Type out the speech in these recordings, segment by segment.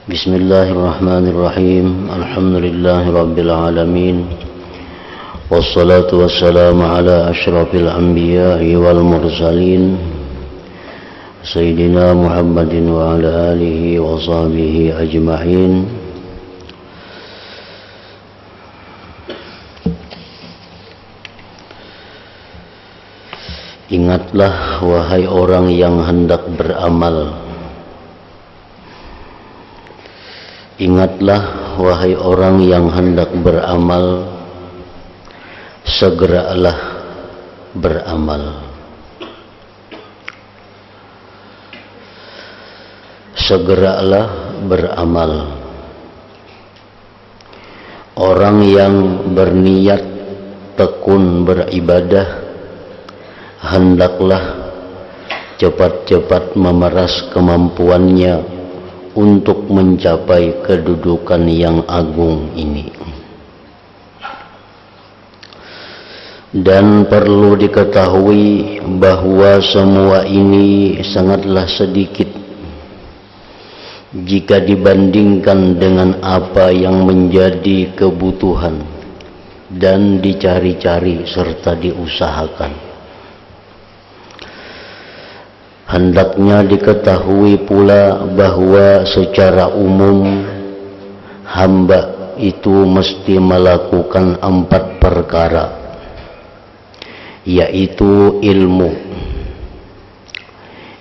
Bismillahirrahmanirrahim. Alhamdulillahirabbil alamin. Wassalatu wassalamu ala asyrafil anbiya'i wal mursalin Sayyidina Muhammadin wa ala alihi wa sahbihi ajma'in. Ingatlah wahai orang yang hendak beramal. Ingatlah wahai orang yang hendak beramal, segeralah beramal. Segeralah beramal. Orang yang berniat tekun beribadah, hendaklah cepat-cepat memeras kemampuannya untuk mencapai kedudukan yang agung ini. Dan perlu diketahui bahwa semua ini sangatlah sedikit jika dibandingkan dengan apa yang menjadi kebutuhan dan dicari-cari serta diusahakan. Hendaknya diketahui pula bahwa secara umum hamba itu mesti melakukan 4 perkara, yaitu ilmu,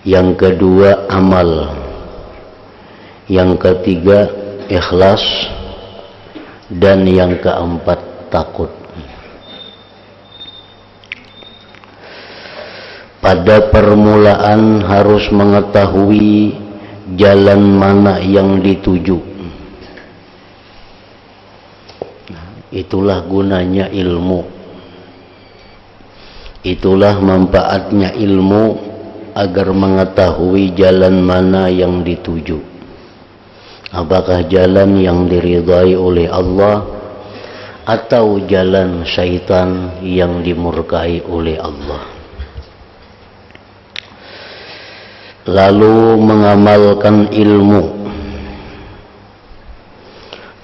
yang kedua amal, yang ketiga ikhlas, dan yang keempat takut. Pada permulaan harus mengetahui jalan mana yang dituju. Itulah gunanya ilmu. Itulah manfaatnya ilmu, agar mengetahui jalan mana yang dituju. Apakah jalan yang diridhai oleh Allah atau jalan syaitan yang dimurkai oleh Allah. Lalu mengamalkan ilmu.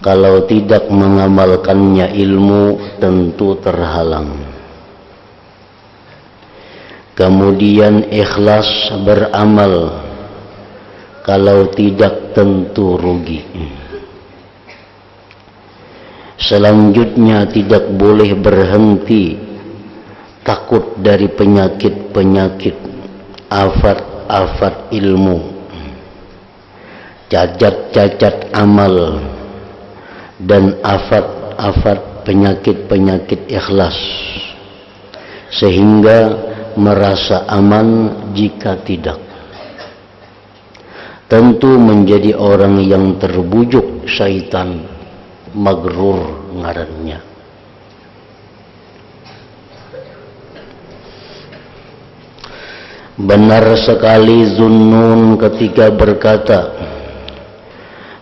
Kalau tidak mengamalkannya ilmu, tentu terhalang. Kemudian ikhlas beramal. Kalau tidak, tentu rugi. Selanjutnya tidak boleh berhenti takut dari penyakit-penyakit, afat ilmu, cacat-cacat amal, dan afat penyakit-penyakit ikhlas, sehingga merasa aman jika tidak. Tentu menjadi orang yang terbujuk syaitan, magrur ngarannya. Benar sekali Zunnun ketika berkata,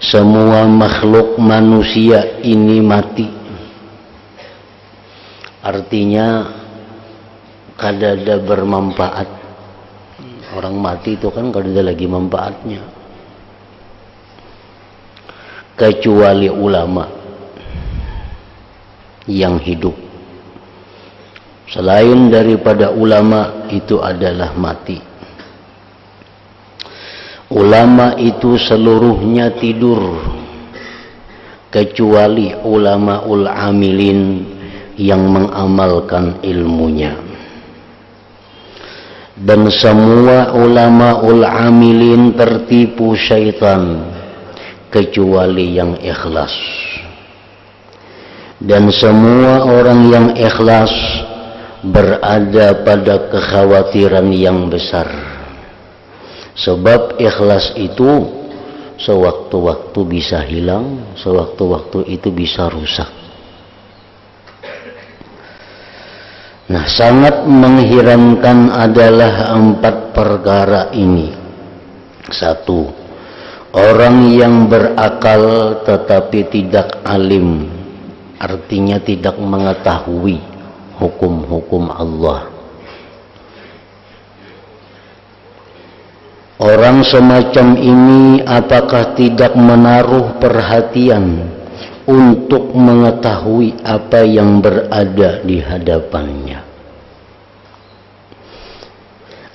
semua makhluk manusia ini mati. Artinya kadada bermanfaat. Orang mati itu kan kadada lagi manfaatnya. Kecuali ulama yang hidup. Selain daripada ulama, itu adalah mati. Ulama itu seluruhnya tidur, kecuali ulamaul amilin yang mengamalkan ilmunya. Dan semua ulamaul amilin tertipu syaitan, kecuali yang ikhlas. Dan semua orang yang ikhlas berada pada kekhawatiran yang besar. Sebab ikhlas itu sewaktu-waktu bisa hilang, sewaktu-waktu itu bisa rusak. Nah, sangat mengherankan adalah 4 perkara ini. 1. Orang yang berakal tetapi tidak alim, artinya tidak mengetahui hukum-hukum Allah. Orang semacam ini apakah tidak menaruh perhatian untuk mengetahui apa yang berada di hadapannya?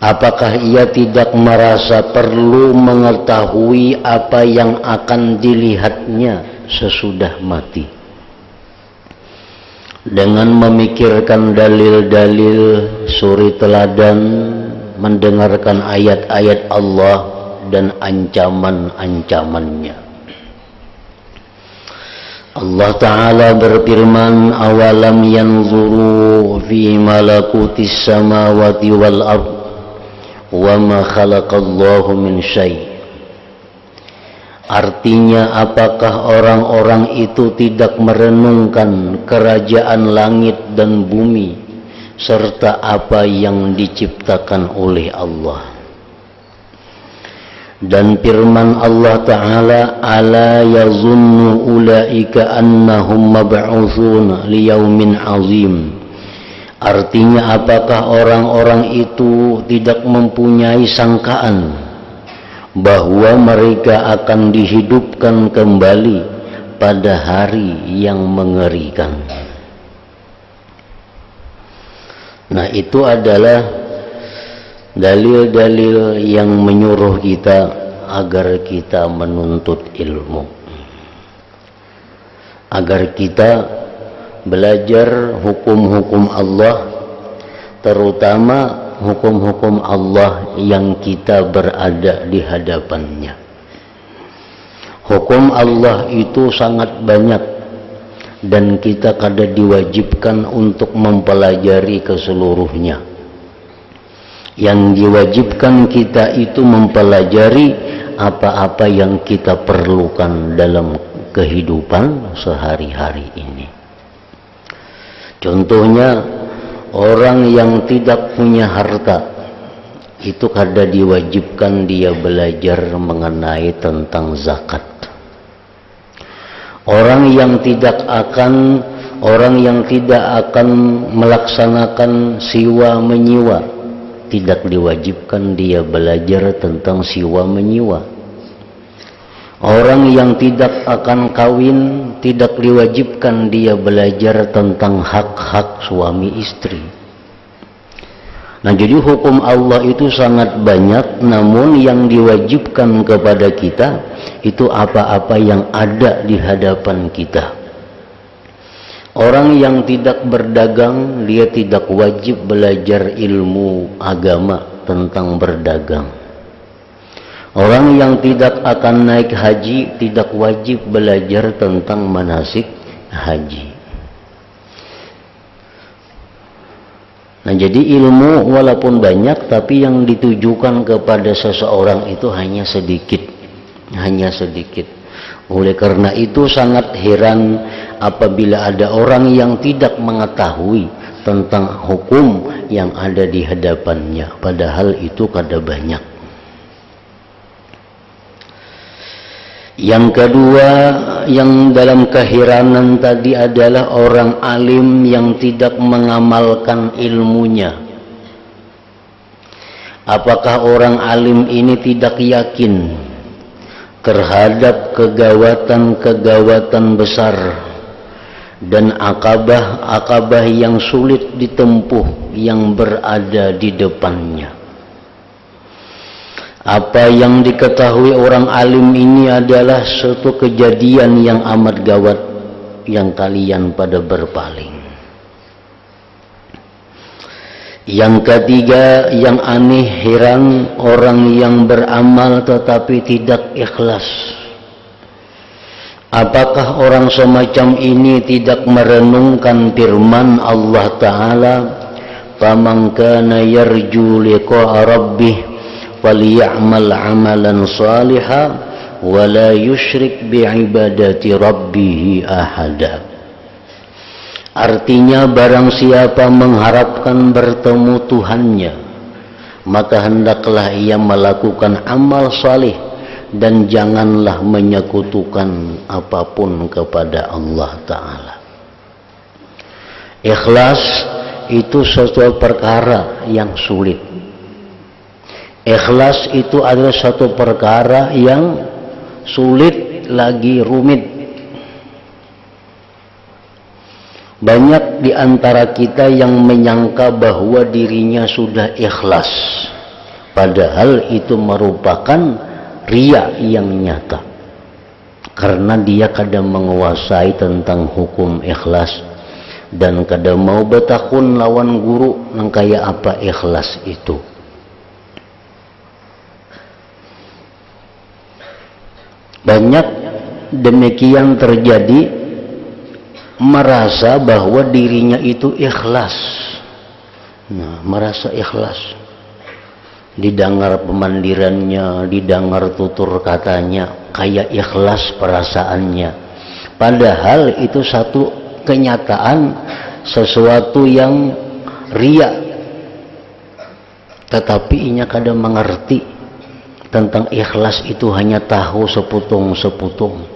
Apakah ia tidak merasa perlu mengetahui apa yang akan dilihatnya sesudah mati? Dengan memikirkan dalil-dalil, suri teladan, mendengarkan ayat-ayat Allah dan ancaman-ancamannya. Allah Ta'ala berfirman, awalam yanzuru fi malakutis samawati wal ard wa ma khalaqallahu min syai'. Artinya, apakah orang-orang itu tidak merenungkan kerajaan langit dan bumi serta apa yang diciptakan oleh Allah? Dan firman Allah Ta'ala, ala yazunnu ulaika annahum mab'uthun liyaumin azim. Artinya, apakah orang-orang itu tidak mempunyai sangkaan bahwa mereka akan dihidupkan kembali pada hari yang mengerikan? Nah, itu adalah dalil-dalil yang menyuruh kita agar kita menuntut ilmu, agar kita belajar hukum-hukum Allah, terutama hukum-hukum Allah yang kita berada di hadapannya. Hukum Allah itu sangat banyak dan kita kada diwajibkan untuk mempelajari keseluruhnya. Yang diwajibkan kita itu mempelajari apa-apa yang kita perlukan dalam kehidupan sehari-hari ini. Contohnya, orang yang tidak punya harta itu kada diwajibkan dia belajar mengenai tentang zakat. Orang yang tidak akan melaksanakan siwa menyiwa, tidak diwajibkan dia belajar tentang siwa menyiwa. Orang yang tidak akan kawin, tidak diwajibkan dia belajar tentang hak-hak suami istri. Nah, jadi hukum Allah itu sangat banyak, namun yang diwajibkan kepada kita itu apa-apa yang ada di hadapan kita. Orang yang tidak berdagang, dia tidak wajib belajar ilmu agama tentang berdagang. Orang yang tidak akan naik haji tidak wajib belajar tentang manasik haji. Nah, jadi ilmu walaupun banyak, tapi yang ditujukan kepada seseorang itu hanya sedikit. Oleh karena itu sangat heran apabila ada orang yang tidak mengetahui tentang hukum yang ada di hadapannya, padahal itu kada banyak. Yang kedua, yang dalam keheranan tadi adalah orang alim yang tidak mengamalkan ilmunya. Apakah orang alim ini tidak yakin terhadap kegawatan-kegawatan besar dan akabah-akabah yang sulit ditempuh yang berada di depannya? Apa yang diketahui orang alim ini adalah suatu kejadian yang amat gawat yang kalian pada berpaling. Yang ketiga, yang aneh heran, orang yang beramal tetapi tidak ikhlas. Apakah orang semacam ini tidak merenungkan firman Allah Ta'ala, "Faman kana yarju liqa'a rabbih falyamal 'amalan shalihan wa la yusyrik bi'ibadati rabbih ahada." Artinya, barang siapa mengharapkan bertemu Tuhannya, maka hendaklah ia melakukan amal salih dan janganlah menyekutukan apapun kepada Allah Ta'ala. Ikhlas itu sesuatu perkara yang sulit. Ikhlas itu adalah suatu perkara yang sulit lagi rumit. Banyak di antara kita yang menyangka bahwa dirinya sudah ikhlas, padahal itu merupakan riya yang nyata. Karena dia kadang menguasai tentang hukum ikhlas dan kadang mau betakun lawan guru nang kaya apa ikhlas itu. Banyak demikian terjadi, merasa bahwa dirinya itu ikhlas. Nah, merasa ikhlas. Didengar pemandirannya, didengar tutur katanya, kayak ikhlas perasaannya. Padahal itu satu kenyataan, sesuatu yang riya. Tetapi inya kadang mengerti tentang ikhlas itu hanya tahu seputung-seputung.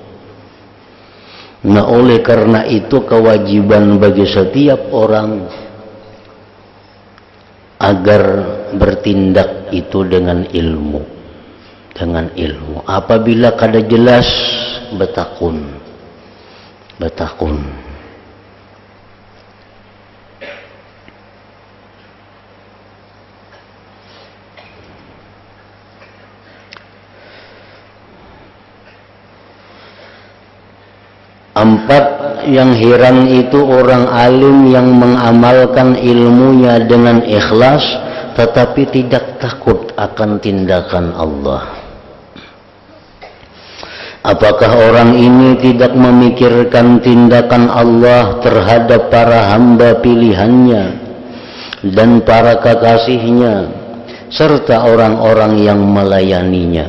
Nah, oleh karena itu kewajiban bagi setiap orang agar bertindak itu dengan ilmu. Dengan ilmu. Apabila kada jelas, betakun. Betakun. Empat, yang heran itu orang alim yang mengamalkan ilmunya dengan ikhlas tetapi tidak takut akan tindakan Allah. Apakah orang ini tidak memikirkan tindakan Allah terhadap para hamba pilihannya dan para kekasihnya serta orang-orang yang melayaninya,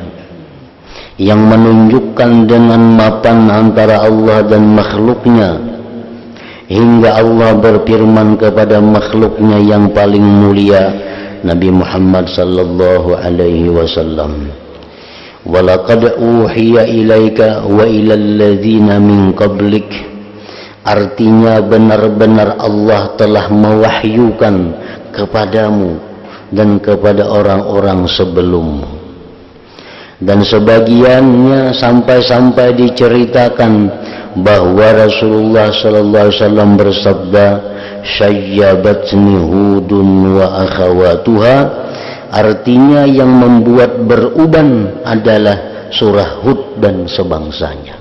yang menunjukkan dengan mapan antara Allah dan makhluknya, hingga Allah berfirman kepada makhluknya yang paling mulia, Nabi Muhammad sallallahu alaihi wasallam, "Walaqad uhiya ilaika wa ilal ladzina min qablik." Artinya benar-benar Allah telah mewahyukan kepadamu dan kepada orang-orang sebelummu. Dan sebagiannya sampai-sampai diceritakan bahwa Rasulullah sallallahu alaihi wasallam bersabda, "Syayyabatni Hudun wa akhawatuha." Artinya yang membuat beruban adalah surah Hud dan sebangsanya.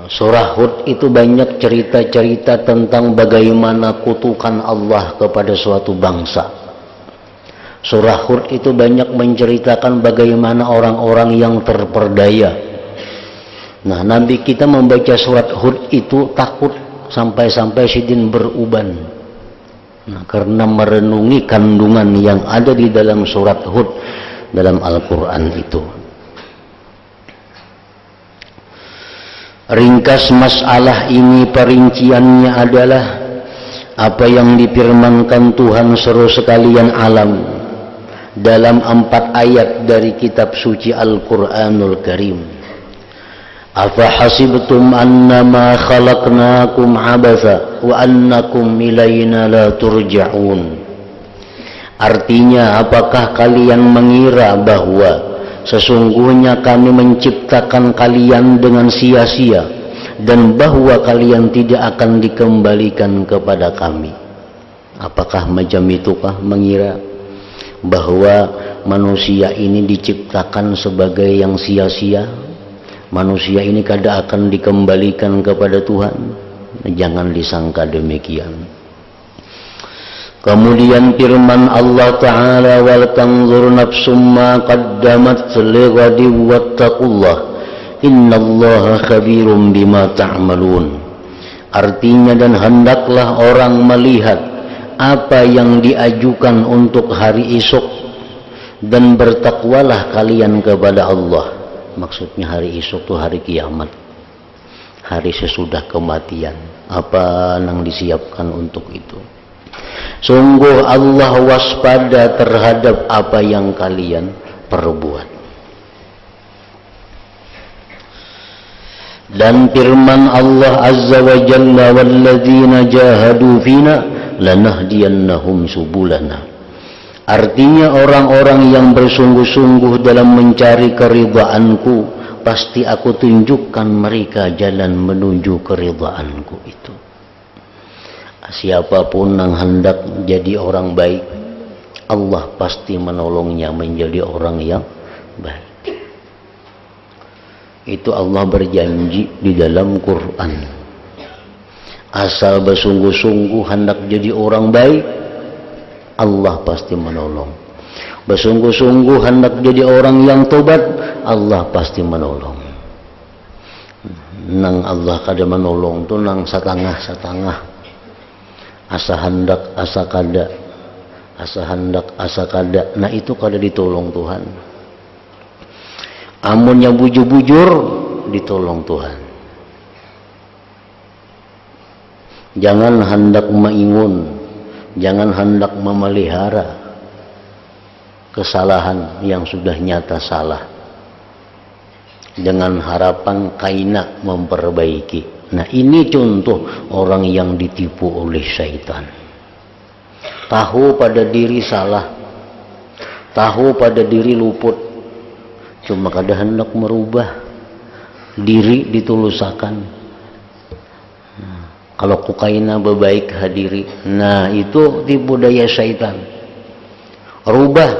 Surah Hud itu banyak cerita-cerita tentang bagaimana kutukan Allah kepada suatu bangsa. Surah Hud itu banyak menceritakan bagaimana orang-orang yang terperdaya. Nah, Nabi kita membaca surat Hud itu takut sampai-sampai sidin beruban. Nah, karena merenungi kandungan yang ada di dalam surat Hud dalam Al-Quran itu. Ringkas masalah ini perinciannya adalah apa yang difirmankan Tuhan seru sekalian alam dalam 4 ayat dari kitab suci Al-Quranul Karim. Afa hasibtum annama khalaqnakum abatha wa annakum ilayna la turja'un. Artinya, apakah kalian mengira bahwa sesungguhnya kami menciptakan kalian dengan sia-sia dan bahwa kalian tidak akan dikembalikan kepada kami? Apakah macam itukah mengira bahwa manusia ini diciptakan sebagai yang sia-sia? Manusia ini kada akan dikembalikan kepada Tuhan? Jangan disangka demikian. Kemudian firman Allah Ta'ala, "Wal tanzur nafsum ma qaddamat lighadin wattaqullah innallaha khabirum bima ta'malun." Artinya, dan hendaklah orang melihat apa yang diajukan untuk hari esok dan bertakwalah kalian kepada Allah. Maksudnya hari esok itu hari kiamat, hari sesudah kematian. Apa yang disiapkan untuk itu? Sungguh Allah waspada terhadap apa yang kalian perbuat. Dan firman Allah Azza wa Jalla, "Walladzina jahadu fina lanahdiyannahum subulana." Artinya orang-orang yang bersungguh-sungguh dalam mencari keridhaanku, pasti aku tunjukkan mereka jalan menuju keridhaanku itu. Siapapun yang hendak jadi orang baik, Allah pasti menolongnya menjadi orang yang baik. Itu Allah berjanji di dalam Quran. Asal bersungguh-sungguh hendak jadi orang baik, Allah pasti menolong. Bersungguh-sungguh hendak jadi orang yang tobat, Allah pasti menolong. Nang Allah kada menolong tu nang setengah-setengah. Asa hendak asa kada, asa hendak asa kada, nah itu kada ditolong Tuhan. Amunnya bujur-bujur ditolong Tuhan. Jangan hendak mengingun, jangan hendak memelihara kesalahan yang sudah nyata salah dengan harapan kaina memperbaiki. Nah ini contoh orang yang ditipu oleh syaitan. Tahu pada diri salah, tahu pada diri luput, cuma kada hendak merubah diri ditulusakan. Kalau kukaina bebaik hadiri, nah itu tipu daya syaitan. Rubah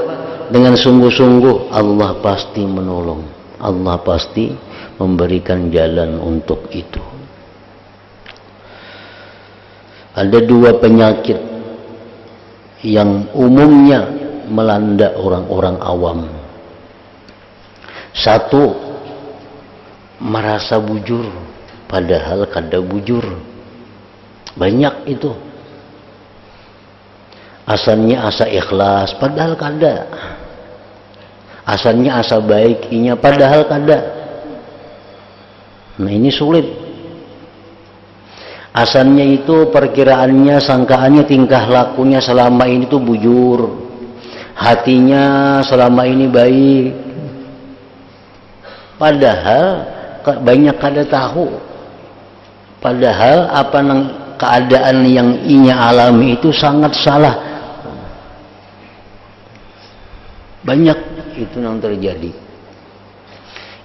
dengan sungguh-sungguh, Allah pasti menolong, Allah pasti memberikan jalan untuk itu. Ada dua penyakit yang umumnya melanda orang-orang awam. Satu, merasa bujur padahal kada bujur. Banyak itu. Asalnya asa ikhlas padahal kada. Asalnya asa baik inya padahal kada. Nah ini sulit. Asalnya itu perkiraannya, sangkaannya, tingkah lakunya selama ini tuh bujur, hatinya selama ini baik, padahal banyak kada tahu. Padahal apa nang keadaan yang inya alami itu sangat salah. Banyak itu yang terjadi.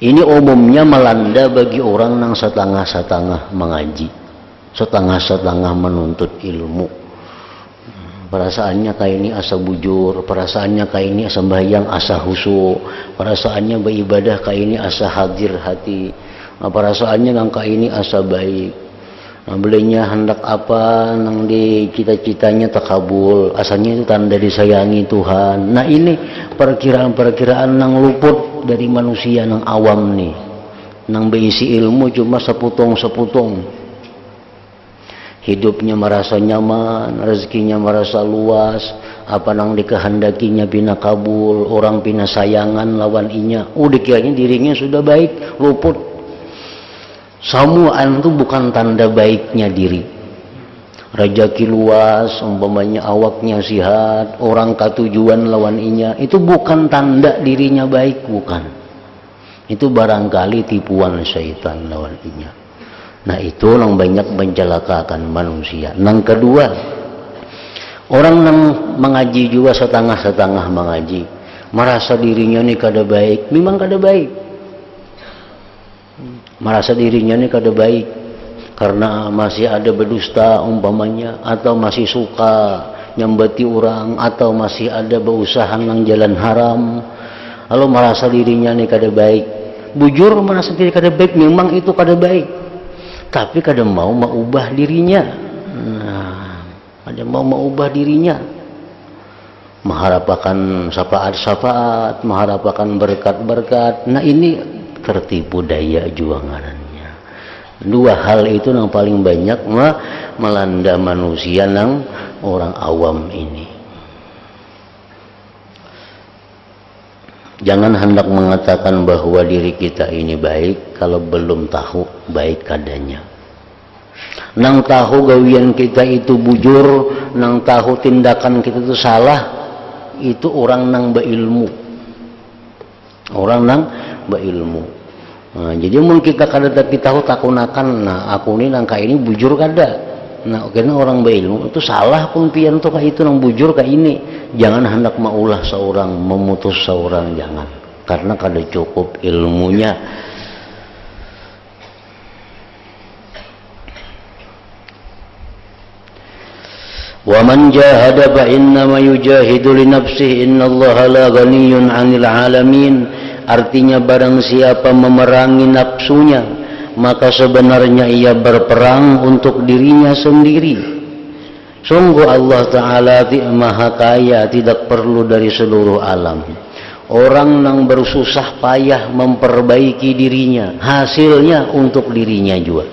Ini umumnya melanda bagi orang yang setengah-setengah mengaji, setengah-setengah menuntut ilmu. Perasaannya kayak ini asa bujur, perasaannya kayak ini asa sembahyang asa khusyuk, perasaannya beribadah kayak ini asa hadir hati, perasaannya nang kayak ini asa baik. Belinya hendak apa nang di cita-citanya takabul, asalnya itu tanda disayangi Tuhan. Nah ini perkiraan-perkiraan nang luput dari manusia nang awam nih, nang berisi ilmu cuma seputong-seputong. Hidupnya merasa nyaman, rezekinya merasa luas, apa nang dikehendakinya bina kabul, orang bina sayangan lawan inya. Dikiranya dirinya sudah baik, luput. Samuan itu bukan tanda baiknya diri. Rezeki luas, umpamanya awaknya sihat, orang katujuan lawan inya, itu bukan tanda dirinya baik, bukan. Itu barangkali tipuan syaitan lawan inya. Nah itu yang banyak mencelakakan manusia. Yang kedua, orang yang mengaji juga setengah-setengah mengaji, merasa dirinya ini kada baik, memang kada baik. Merasa dirinya ini kada baik karena masih ada berdusta umpamanya, atau masih suka nyambati orang, atau masih ada berusaha nang jalan haram, lalu merasa dirinya ini kada baik. Bujur merasa diri kada baik, memang itu kada baik, tapi kada mau mengubah dirinya. Nah, kada mau mengubah dirinya, mengharapkan syafaat-syafaat, mengharapkan berkat-berkat. Nah ini tertipu daya juangannya. Dua hal itu yang paling banyak melanda manusia nang orang awam ini. Jangan hendak mengatakan bahwa diri kita ini baik kalau belum tahu baik kadanya. Nang tahu gawian kita itu bujur, nang tahu tindakan kita itu salah, itu orang nang berilmu. Orang nang berilmu. Nah, jadi mungkin kita kada tapi tahu takunakan, nah aku ini nangka ini bujur kada, Nah, karena orang berilmu itu salah pun pian tuh kayak itu nang bujur kayak ini. Jangan hendak maulah seorang memutus seorang, jangan. Karena kada cukup ilmunya. Wa man jahada fa innama yujahidu li nafsihi innallaha la ghaniyyun 'anil 'alamin. Artinya barang siapa memerangi nafsunya, maka sebenarnya ia berperang untuk dirinya sendiri. Sungguh Allah Ta'ala maha kaya, tidak perlu dari seluruh alam. Orang yang bersusah payah memperbaiki dirinya, hasilnya untuk dirinya juga,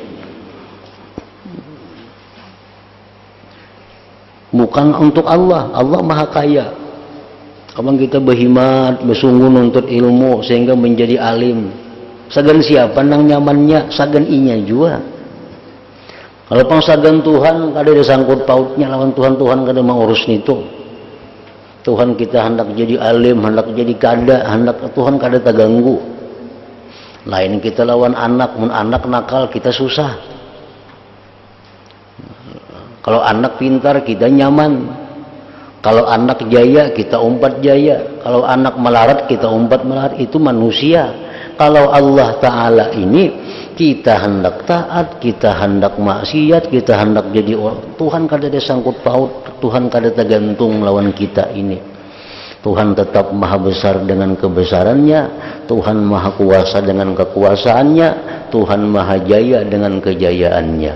bukan untuk Allah. Allah maha kaya. Abang kita berhimat, bersungguh nuntut ilmu sehingga menjadi alim. Sagan siapa nang nyamannya, sagan inya juga. Kalau pang sagan Tuhan, kada ada sangkut pautnya lawan Tuhan. Tuhan kada mau urus itu. Tuhan kita hendak jadi alim, hendak jadi kada, hendak Tuhan kada terganggu. Lain kita lawan anak, mun anak nakal kita susah. Kalau anak pintar kita nyaman. Kalau anak jaya kita umpat jaya. Kalau anak melarat kita umpat melarat. Itu manusia. Kalau Allah Ta'ala ini kita hendak taat, kita hendak maksiat, kita hendak jadi orang. Tuhan kada ada sangkut paut, Tuhan kada tergantung lawan kita ini. Tuhan tetap maha besar dengan kebesarannya, Tuhan maha kuasa dengan kekuasaannya, Tuhan maha jaya dengan kejayaannya.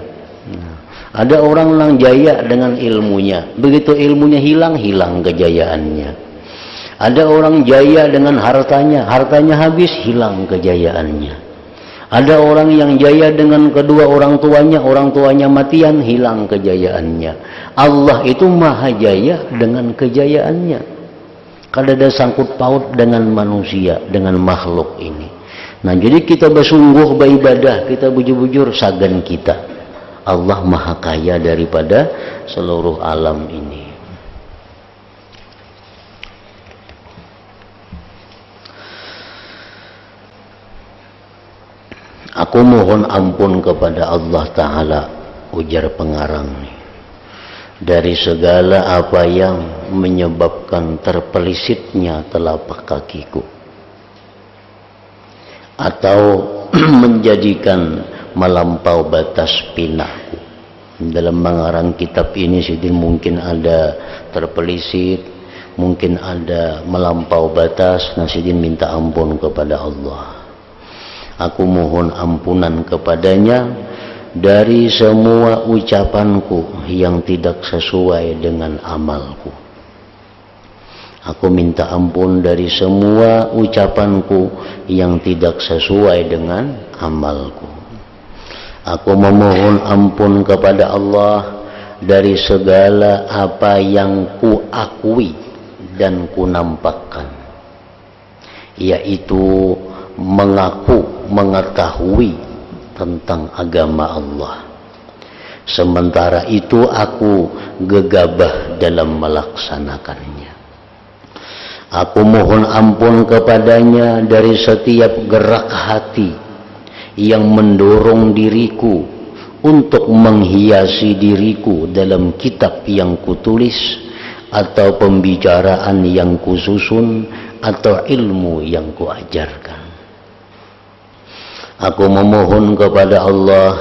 Ada orang yang jaya dengan ilmunya, begitu ilmunya hilang, hilang kejayaannya. Ada orang jaya dengan hartanya, hartanya habis, hilang kejayaannya. Ada orang yang jaya dengan kedua orang tuanya matian, hilang kejayaannya. Allah itu maha jaya dengan kejayaannya. Kada ada sangkut paut dengan manusia, dengan makhluk ini. Nah, jadi kita bersungguh beribadah, kita bujur-bujur sagan kita. Allah maha kaya daripada seluruh alam ini. Aku mohon ampun kepada Allah Ta'ala, ujar pengarang ini, dari segala apa yang menyebabkan terpelisitnya telapak kakiku, atau menjadikan melampau batas pinahku. Dalam mengarang kitab ini Sidin mungkin ada terpelisit, mungkin ada melampau batas. Nah, Sidin minta ampun kepada Allah. Aku mohon ampunan kepadanya dari semua ucapanku yang tidak sesuai dengan amalku. Aku minta ampun dari semua ucapanku yang tidak sesuai dengan amalku. Aku memohon ampun kepada Allah dari segala apa yang ku akui dan ku nampakkan, yaitu mengaku mengetahui tentang agama Allah, sementara itu aku gegabah dalam melaksanakannya. Aku mohon ampun kepadanya dari setiap gerak hati yang mendorong diriku untuk menghiasi diriku dalam kitab yang kutulis, atau pembicaraan yang kususun, atau ilmu yang kuajarkan. Aku memohon kepada Allah,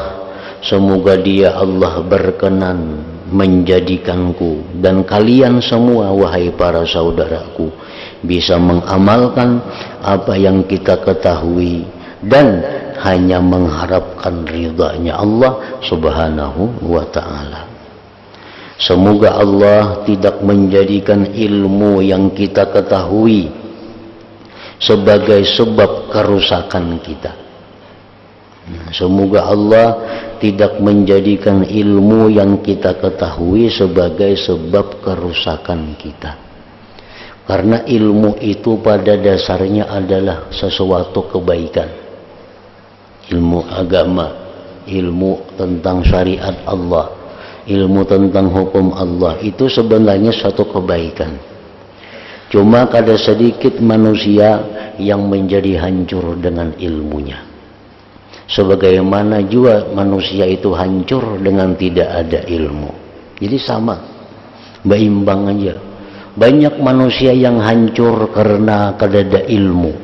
semoga Dia Allah berkenan menjadikanku dan kalian semua, wahai para saudaraku, bisa mengamalkan apa yang kita ketahui dan hanya mengharapkan ridhanya Allah Subhanahu wa ta'ala. Semoga Allah tidak menjadikan ilmu yang kita ketahui sebagai sebab kerusakan kita. Semoga Allah tidak menjadikan ilmu yang kita ketahui sebagai sebab kerusakan kita. Karena ilmu itu pada dasarnya adalah sesuatu kebaikan. Ilmu agama, ilmu tentang syariat Allah, ilmu tentang hukum Allah, itu sebenarnya suatu kebaikan. Cuma ada sedikit manusia yang menjadi hancur dengan ilmunya. Sebagaimana juga manusia itu hancur dengan tidak ada ilmu. Jadi sama, berimbang aja. Banyak manusia yang hancur karena ada ilmu.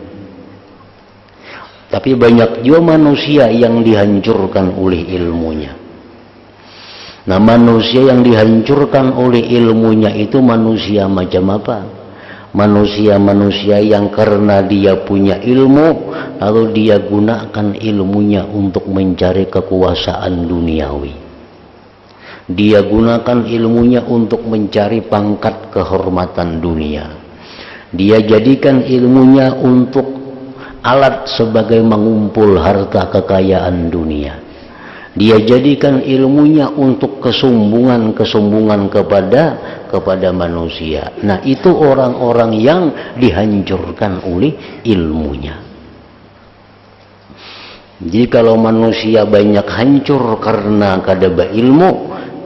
Tapi banyak juga manusia yang dihancurkan oleh ilmunya. Nah, manusia yang dihancurkan oleh ilmunya itu manusia macam apa? Manusia-manusia yang karena dia punya ilmu, lalu dia gunakan ilmunya untuk mencari kekuasaan duniawi. Dia gunakan ilmunya untuk mencari pangkat kehormatan dunia. Dia jadikan ilmunya untuk alat sebagai mengumpul harta kekayaan dunia. Dia jadikan ilmunya untuk kesombongan kepada manusia. Nah, itu orang-orang yang dihancurkan oleh ilmunya. Jadi kalau manusia banyak hancur karena kadaba ilmu,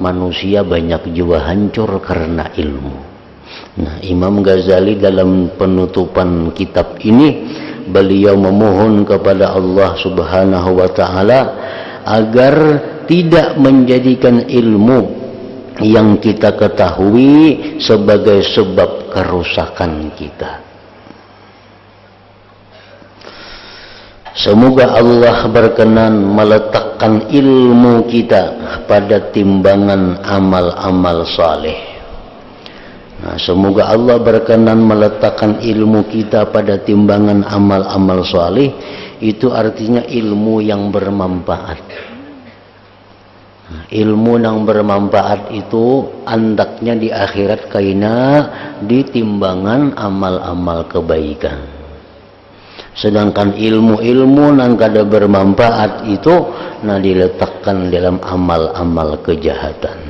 manusia banyak juga hancur karena ilmu. Nah, Imam Ghazali dalam penutupan kitab ini, beliau memohon kepada Allah Subhanahu wa ta'ala agar tidak menjadikan ilmu yang kita ketahui sebagai sebab kerusakan kita. Semoga Allah berkenan meletakkan ilmu kita pada timbangan amal-amal saleh. Nah, semoga Allah berkenan meletakkan ilmu kita pada timbangan amal-amal saleh. Itu artinya ilmu yang bermanfaat. Nah, ilmu yang bermanfaat itu andaknya di akhirat kaina di timbangan amal-amal kebaikan. Sedangkan ilmu-ilmu yang kada bermanfaat itu nah diletakkan dalam amal-amal kejahatan.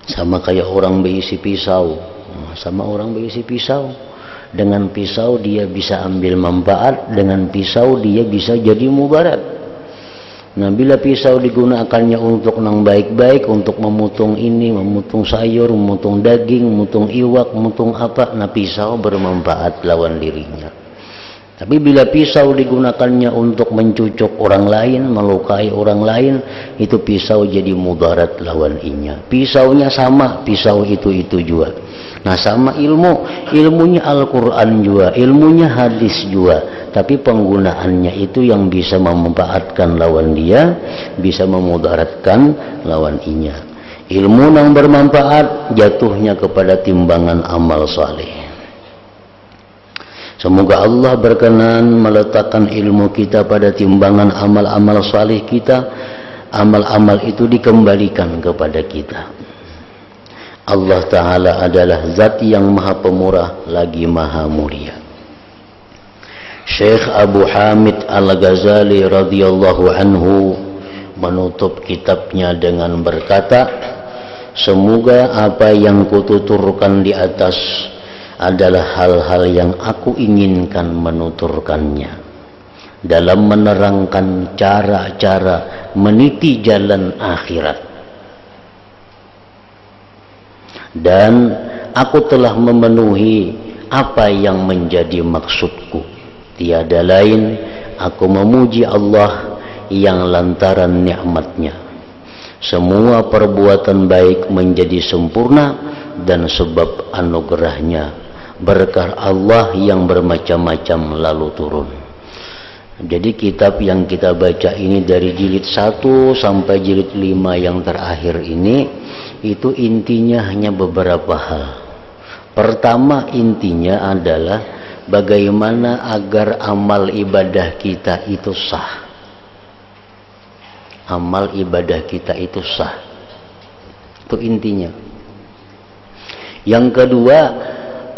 Sama kayak orang berisi pisau. Sama orang berisi pisau. Dengan pisau dia bisa ambil manfaat, dengan pisau dia bisa jadi mudarat. Nah, bila pisau digunakannya untuk yang baik-baik, untuk memotong ini, memotong sayur, memotong daging, memotong iwak, memotong apa, nah pisau bermanfaat lawan dirinya. Tapi bila pisau digunakannya untuk mencucuk orang lain, melukai orang lain, itu pisau jadi mudarat lawan inya. Pisaunya sama, pisau itu juga. Nah, sama ilmunya Al-Quran juga, ilmunya hadis juga, tapi penggunaannya itu yang bisa memanfaatkan lawan dia, bisa memudaratkan lawan inya. Ilmu yang bermanfaat jatuhnya kepada timbangan amal saleh. Semoga Allah berkenan meletakkan ilmu kita pada timbangan amal-amal saleh kita. Amal-amal itu dikembalikan kepada kita. Allah Ta'ala adalah zat yang maha pemurah lagi maha mulia. Syekh Abu Hamid Al-Ghazali radhiyallahu anhu menutup kitabnya dengan berkata, semoga apa yang kututurkan di atas adalah hal-hal yang aku inginkan menuturkannya dalam menerangkan cara-cara meniti jalan akhirat. Dan aku telah memenuhi apa yang menjadi maksudku. Tiada lain aku memuji Allah yang lantaran nikmatnya semua perbuatan baik menjadi sempurna, dan sebab anugerahnya berkah Allah yang bermacam-macam lalu turun. Jadi kitab yang kita baca ini dari jilid 1 sampai jilid 5 yang terakhir ini, itu intinya hanya beberapa hal. Pertama, intinya adalah bagaimana agar amal ibadah kita itu sah. Amal ibadah kita itu sah. Itu intinya. Yang kedua,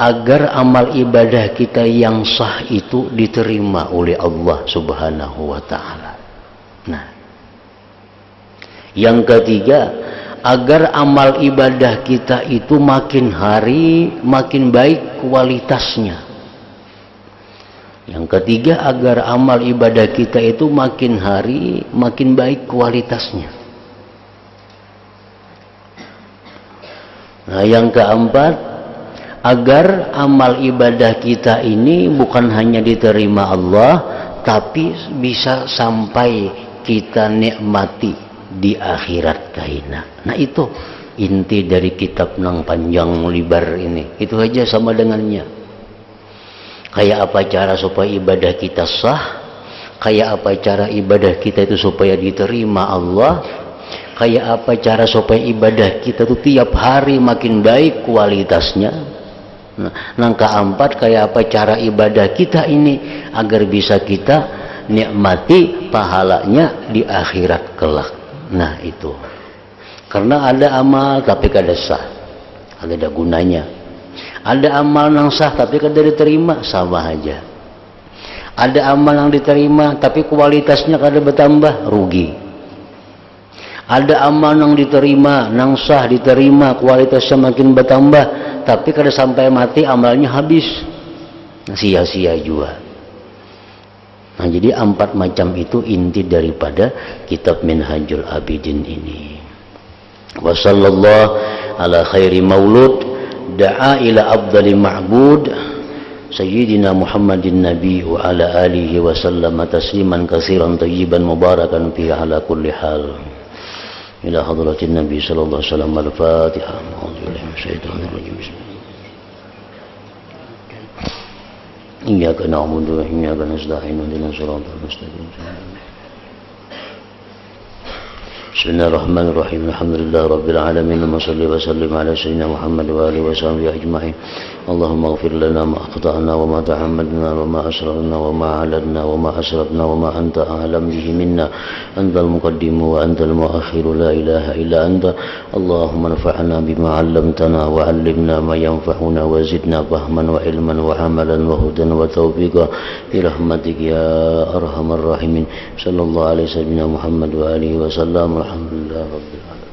agar amal ibadah kita yang sah itu diterima oleh Allah Subhanahu wa ta'ala. Nah, yang ketiga, agar amal ibadah kita itu makin hari makin baik kualitasnya. Yang ketiga, agar amal ibadah kita itu makin hari makin baik kualitasnya. Nah, yang keempat, agar amal ibadah kita ini bukan hanya diterima Allah, tapi bisa sampai kita nikmati di akhirat kaina. Nah itu inti dari kitab nang panjang lebar ini. Itu aja sama dengannya. Kayak apa cara supaya ibadah kita sah, kayak apa cara ibadah kita itu supaya diterima Allah, kayak apa cara supaya ibadah kita itu tiap hari makin baik kualitasnya. Nah, yang keempat, kayak apa cara ibadah kita ini agar bisa kita nikmati pahalanya di akhirat kelak. Nah itu, karena ada amal tapi kada sah, ada gunanya. Ada amal yang sah tapi kada diterima, sama aja. Ada amal yang diterima tapi kualitasnya kada bertambah, rugi. Ada amal yang diterima, yang sah diterima, kualitasnya makin bertambah, tapi kada sampai mati amalnya habis, sia-sia juga. Nah jadi 4 macam itu inti daripada kitab Minhajul Abidin ini. Wa sallallahu ala khairi maulud da'a ila afdali ma'bud sayyidina Muhammadin nabi wa ala alihi wa sallama tasliman katsiran tayyiban mubarakan fi ala kulli hal. Ila hadratin nabi sallallahu alaihi wasallam. Al-Fatihah. A'udzu billahi minasyaitonir rajim. Iyyaka na'budu wa iyyaka nasta'in ihdinas siratal mustaqim. Bismillahirrahmanirrahim. Alhamdulillah rabbil alamin. Wa shalli wa sallim ala sayyidina Muhammad wa alihi wa sahbihi ajma'in. Allahumma ighfir lana ma akhta'na wa ma ta'ammadna wa ma asrarna wa ma 'alanna wa ma asrafna wa ma anta a'lam bihi minna. Antal muqaddim wa antal muakhir, la ilaha illa anta. Allahumma anfa'na bima 'allamtana wa 'allimna ma yanfa'una wa zidna fahman wa ilman wa 'amalan wa hudan wa tawfiqa bi rahmatik ya arhamar rahimin. Sallallahu alaihi wasallam Muhammad wa alihi wa sallam. Alhamdulillah rabbil alamin.